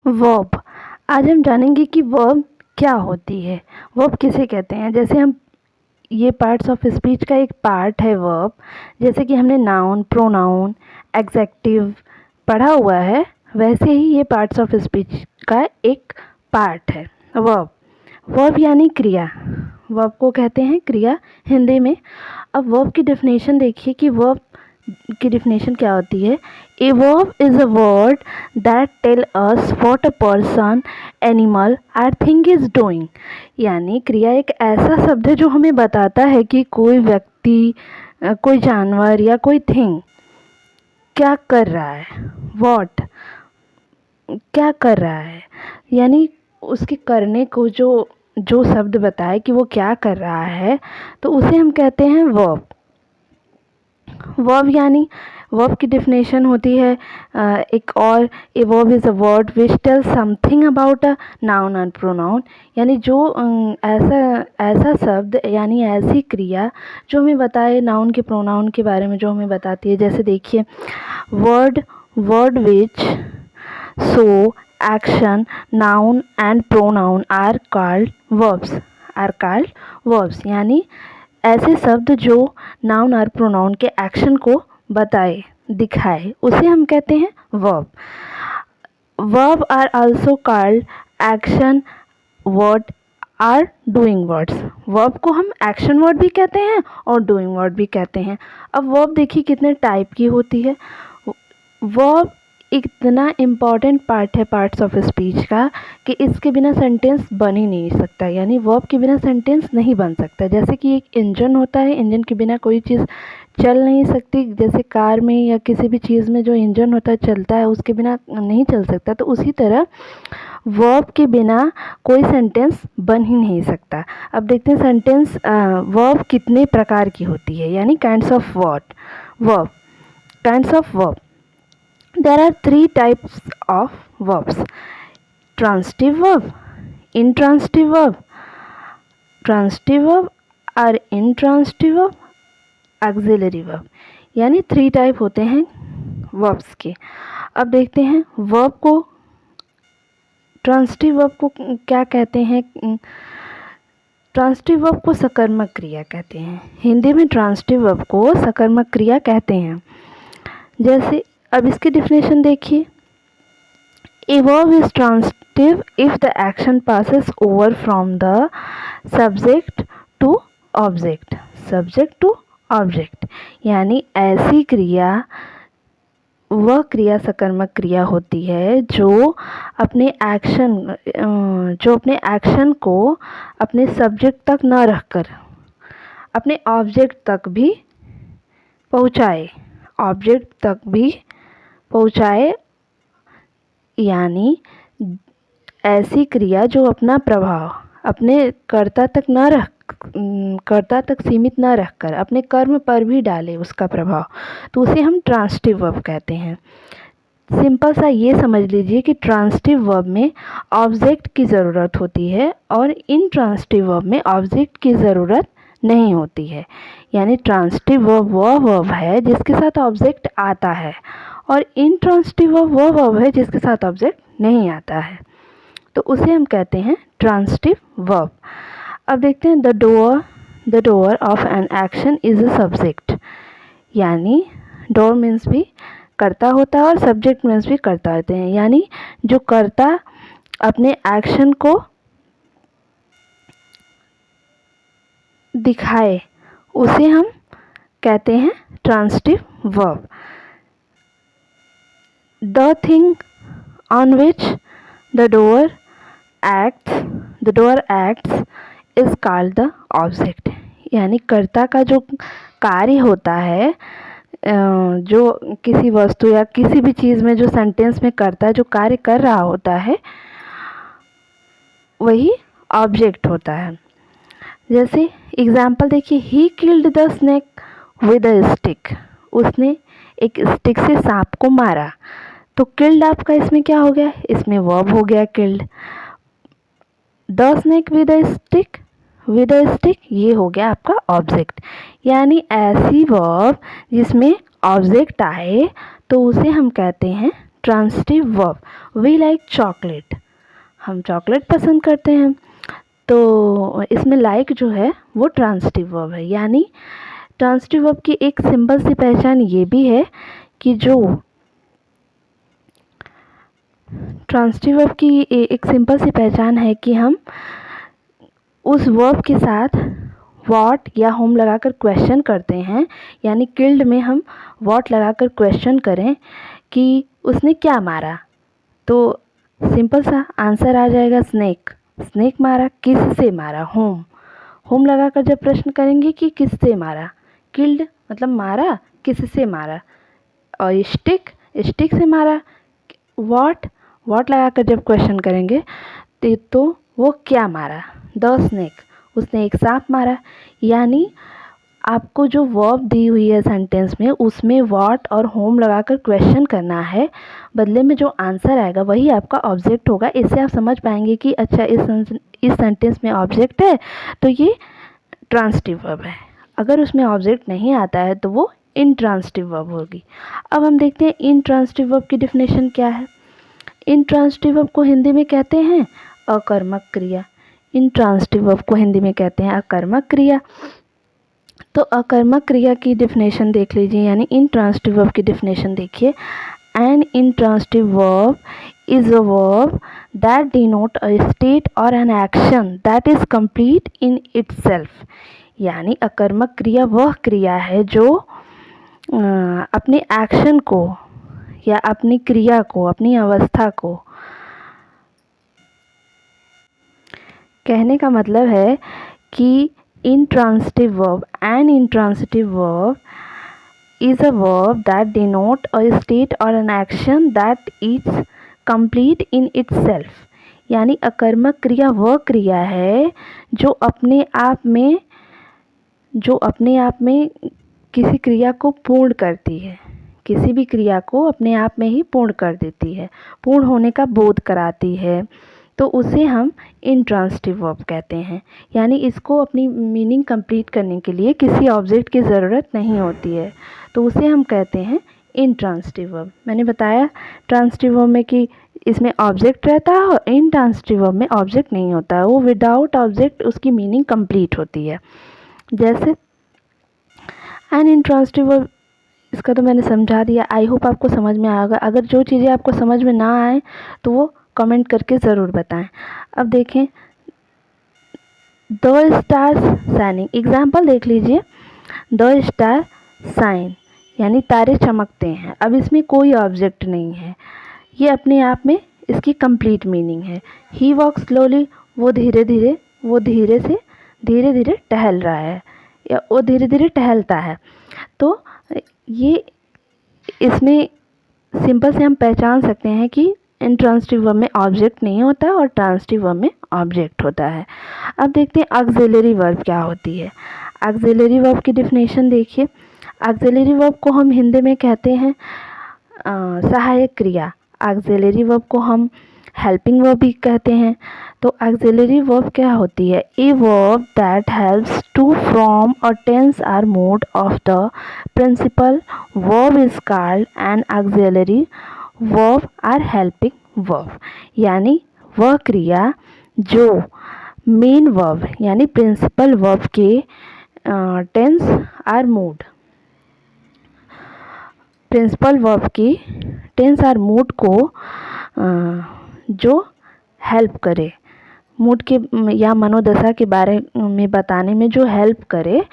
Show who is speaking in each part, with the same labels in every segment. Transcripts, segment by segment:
Speaker 1: Verb. आज हम जानेंगे कि वर्ब क्या होती है, वर्ब किसे कहते हैं। जैसे हम ये पार्ट्स ऑफ स्पीच का एक पार्ट है वर्ब, जैसे कि हमने नाउन, प्रोनाउन, एग्जेक्टिव पढ़ा हुआ है, वैसे ही ये पार्ट्स ऑफ स्पीच का एक पार्ट है वर्ब। वर्ब यानी क्रिया, वर्ब को कहते हैं क्रिया हिंदी में। अब वर्ब की डेफिनेशन देखिए कि वर्ब की डेफिनेशन क्या होती है। A verb is a word that tell us what a person, animal और थिंग इज़ डूइंग। यानी क्रिया एक ऐसा शब्द है जो हमें बताता है कि कोई व्यक्ति, कोई जानवर या कोई थिंग क्या कर रहा है। व्हाट, क्या कर रहा है, यानी उसके करने को जो जो शब्द बताए कि वो क्या कर रहा है, तो उसे हम कहते हैं वर्ब। वर्ब यानी, वर्ब की डेफिनेशन होती है एक और, a verb is a word which tell something about a noun and pronoun. यानी जो ऐसा शब्द यानी ऐसी क्रिया जो हमें बताए नाउन के प्रोनाउन के बारे में, जो हमें बताती है। जैसे देखिए, word which show action, noun and pronoun are called verbs. यानी ऐसे शब्द जो नाउन और प्रोनाउन के एक्शन को बताए, दिखाए, उसे हम कहते हैं verb. Verb are also called action word or doing words. Verb को हम एक्शन वर्ड भी कहते हैं और डूइंग वर्ड भी कहते हैं। अब वर्ब देखिए कितने टाइप की होती है। वर्ब इतना इम्पॉर्टेंट पार्ट है पार्ट्स ऑफ स्पीच का कि इसके बिना सेंटेंस बन ही नहीं सकता। यानी वर्ब के बिना सेंटेंस नहीं बन सकता। जैसे कि एक इंजन होता है, इंजन के बिना कोई चीज़ चल नहीं सकती। जैसे कार में या किसी भी चीज़ में जो इंजन होता है चलता है, उसके बिना नहीं चल सकता। तो उसी तरह वर्ब के बिना कोई सेंटेंस बन ही नहीं सकता। अब देखते हैं सेंटेंस वर्ब कितने प्रकार की होती है, यानी kinds of verb. Kinds of verb, there are three types of verbs: transitive verb, intransitive verb, और intransitive verb, auxiliary verb। यानी 3 टाइप होते हैं verbs के। अब देखते हैं verb को, ट्रांसिटिव वर्ब को क्या कहते हैं। ट्रांसिटिव वर्ब को सकर्मक क्रिया कहते हैं। हिंदी में ट्रांसिटिव वर्ब को सकर्मक क्रिया कहते हैं। जैसे अब इसकी डेफिनेशन देखिए, a verb is transitive if the action passes over from the subject to object. यानी ऐसी क्रिया, वह क्रिया सकर्मक क्रिया होती है जो अपने एक्शन को अपने सब्जेक्ट तक न रखकर अपने ऑब्जेक्ट तक भी पहुँचाए। यानी ऐसी क्रिया जो अपना प्रभाव अपने कर्ता तक सीमित न रखकर अपने कर्म पर भी डाले उसका प्रभाव, तो उसे हम ट्रांसिटिव वर्ब कहते हैं। सिंपल सा ये समझ लीजिए कि ट्रांसिटिव वर्ब में ऑब्जेक्ट की ज़रूरत होती है और इनट्रांसिटिव वर्ब में ऑब्जेक्ट की ज़रूरत नहीं होती है। यानी ट्रांसिटिव वर्ब वह वर्ब है जिसके साथ ऑब्जेक्ट आता है और इनट्रांसिटिव वर्ब वह वर्ब है जिसके साथ ऑब्जेक्ट नहीं आता है, तो उसे हम कहते हैं ट्रांसिटिव वर्ब। अब देखते हैं, the door of an action is a subject. यानी डोअर मीन्स भी कर्ता होता है और सब्जेक्ट मीन्स भी कर्ता होते हैं। यानी जो कर्ता अपने एक्शन को दिखाए उसे हम कहते हैं transitive verb. The thing on which the door acts is called the object. यानी कर्ता का जो कार्य होता है, जो किसी वस्तु या किसी भी चीज़ में जो सेंटेंस में कर्ता जो कार्य कर रहा होता है, वही ऑब्जेक्ट होता है। जैसे एग्जाम्पल देखिए, he killed the snake with a stick. उसने एक स्टिक से सांप को मारा। तो किल्ड आपका इसमें क्या हो गया, इसमें वर्ब हो गया killed. The snake with a stick ये हो गया आपका ऑब्जेक्ट। यानी ऐसी वर्ब जिसमें ऑब्जेक्ट आए तो उसे हम कहते हैं transitive verb. We like chocolate, हम चॉकलेट पसंद करते हैं। तो इसमें लाइक जो है वो ट्रांसिटिव वर्ब है। यानी ट्रांसिटिव वर्ब की एक सिंपल सी पहचान ये भी है कि जो ट्रांसिटिव वर्ब की एक सिंपल सी पहचान है कि हम उस वर्ब के साथ व्हाट या होम लगाकर क्वेश्चन करते हैं। यानी किल्ड में हम व्हाट लगाकर क्वेश्चन करें कि उसने क्या मारा, तो सिंपल सा आंसर आ जाएगा स्नेक। स्नेक मारा, किससे मारा, होम। होम लगाकर जब प्रश्न करेंगे कि किससे मारा, किल्ड मतलब मारा, किससे मारा। और स्टिक, स्टिक से मारा। व्हाट, व्हाट लगाकर जब क्वेश्चन करेंगे तो वो क्या मारा, द स्नेक, उसने एक सांप मारा। यानी आपको जो वर्ब दी हुई है सेंटेंस में, उसमें व्हाट और होम लगाकर क्वेश्चन करना है। बदले में जो आंसर आएगा वही आपका ऑब्जेक्ट होगा। इससे आप समझ पाएंगे कि अच्छा इस सेंटेंस में ऑब्जेक्ट है तो ये ट्रांसिटिव वर्ब है। अगर उसमें ऑब्जेक्ट नहीं आता है तो वो इनट्रांसिटिव वर्ब होगी। अब हम देखते हैं इनट्रांसिटिव वर्ब की डेफिनेशन क्या है। इनट्रांसिटिव वर्ब को हिंदी में कहते हैं अकर्मक क्रिया। इनट्रांसिटिव वर्ब को हिंदी में कहते हैं अकर्मक क्रिया। तो अकर्मक क्रिया की डेफिनेशन देख लीजिए, यानी इनट्रांसिटिव वर्ब की डेफिनेशन देखिए। An intransitive verb is a verb that denote a state और an action that is complete in itself. यानी अकर्मक क्रिया वह क्रिया है जो अपने एक्शन को या अपनी क्रिया को, अपनी अवस्था को, कहने का मतलब है कि intransitive verb, an intransitive verb is a verb that denote a state or an action that is complete in itself। यानी अकर्मक क्रिया वह क्रिया है जो अपने आप में किसी क्रिया को पूर्ण करती है, किसी भी क्रिया को अपने आप में ही पूर्ण कर देती है, पूर्ण होने का बोध कराती है, तो उसे हम इनट्रांसिटिव वर्ब कहते हैं। यानी इसको अपनी मीनिंग कंप्लीट करने के लिए किसी ऑब्जेक्ट की ज़रूरत नहीं होती है, तो उसे हम कहते हैं इनट्रांसिटिव वर्ब। मैंने बताया ट्रांसिटिव वर्ब में कि इसमें ऑब्जेक्ट रहता है और इनट्रांसिटिव वर्ब में ऑब्जेक्ट नहीं होता है, वो विदाउट ऑब्जेक्ट उसकी मीनिंग कंप्लीट होती है। जैसे एन इनट्रांसिटिव वर्ब, इसका तो मैंने समझा दिया। आई होप आपको समझ में आएगा। अगर जो चीज़ें आपको समझ में ना आए तो वो कमेंट करके ज़रूर बताएं। अब देखें द स्टार शाइनिंग, एग्जाम्पल देख लीजिए। द स्टार शाइन यानी तारे चमकते हैं। अब इसमें कोई ऑब्जेक्ट नहीं है, ये अपने आप में इसकी कंप्लीट मीनिंग है। ही वॉक स्लोली, वो धीरे धीरे टहल रहा है या वो धीरे धीरे टहलता है। तो ये इसमें सिंपल से हम पहचान सकते हैं कि इनट्रांसिटिव वर्ब में ऑब्जेक्ट नहीं होता और ट्रांसिटिव वर्ब में ऑब्जेक्ट होता है। अब देखते हैं ऑक्सिलरी वर्ब क्या होती है। ऑक्सिलरी वर्ब की डेफिनेशन देखिए। ऑक्सिलरी वर्ब को हम हिंदी में कहते हैं सहायक क्रिया। ऑक्सिलरी वर्ब को हम हेल्पिंग वर्ब भी कहते हैं। तो ऑक्सिलरी वर्ब क्या होती है? A verb that helps to form a tense or mode of the principal verb is called an auxiliary verb or helping verb. यानी वह क्रिया जो मेन वर्ब यानी प्रिंसिपल वर्ब के tense or mode, principal verb की tense or mode को जो help करे, मूड के या मनोदशा के बारे में बताने में जो हेल्प करे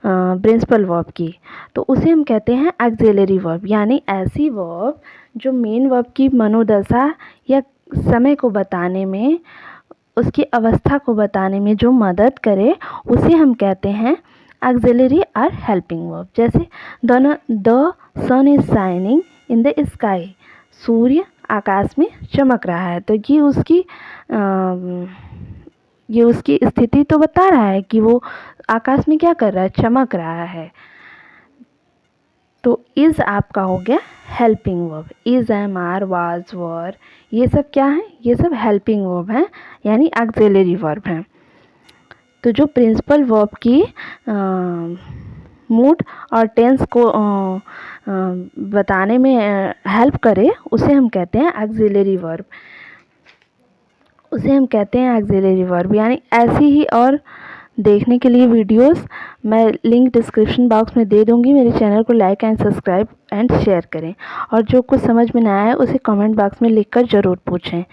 Speaker 1: प्रिंसिपल वर्ब की, तो उसे हम कहते हैं ऑक्सिलरी वर्ब। यानी ऐसी वर्ब जो मेन वर्ब की मनोदशा या समय को बताने में, उसकी अवस्था को बताने में जो मदद करे, उसे हम कहते हैं ऑक्सिलरी और हेल्पिंग वर्ब। जैसे the sun is shining in the sky, सूर्य आकाश में चमक रहा है। तो ये उसकी स्थिति तो बता रहा है कि वो आकाश में क्या कर रहा है, चमक रहा है। तो इज़ आपका हो गया helping verb. Is, am, are, was, were, ये सब क्या है? ये सब हेल्पिंग वर्ब हैं, यानी ऑक्सिलरी वर्ब हैं। तो जो प्रिंसिपल वर्ब की मूड और टेंस को बताने में हेल्प करे उसे हम कहते हैं ऑक्सिलरी वर्ब। यानी ऐसी ही और देखने के लिए वीडियोस मैं लिंक डिस्क्रिप्शन बॉक्स में दे दूंगी। मेरे चैनल को like and subscribe and share करें और जो कुछ समझ में ना आए उसे कमेंट बॉक्स में लिखकर ज़रूर पूछें।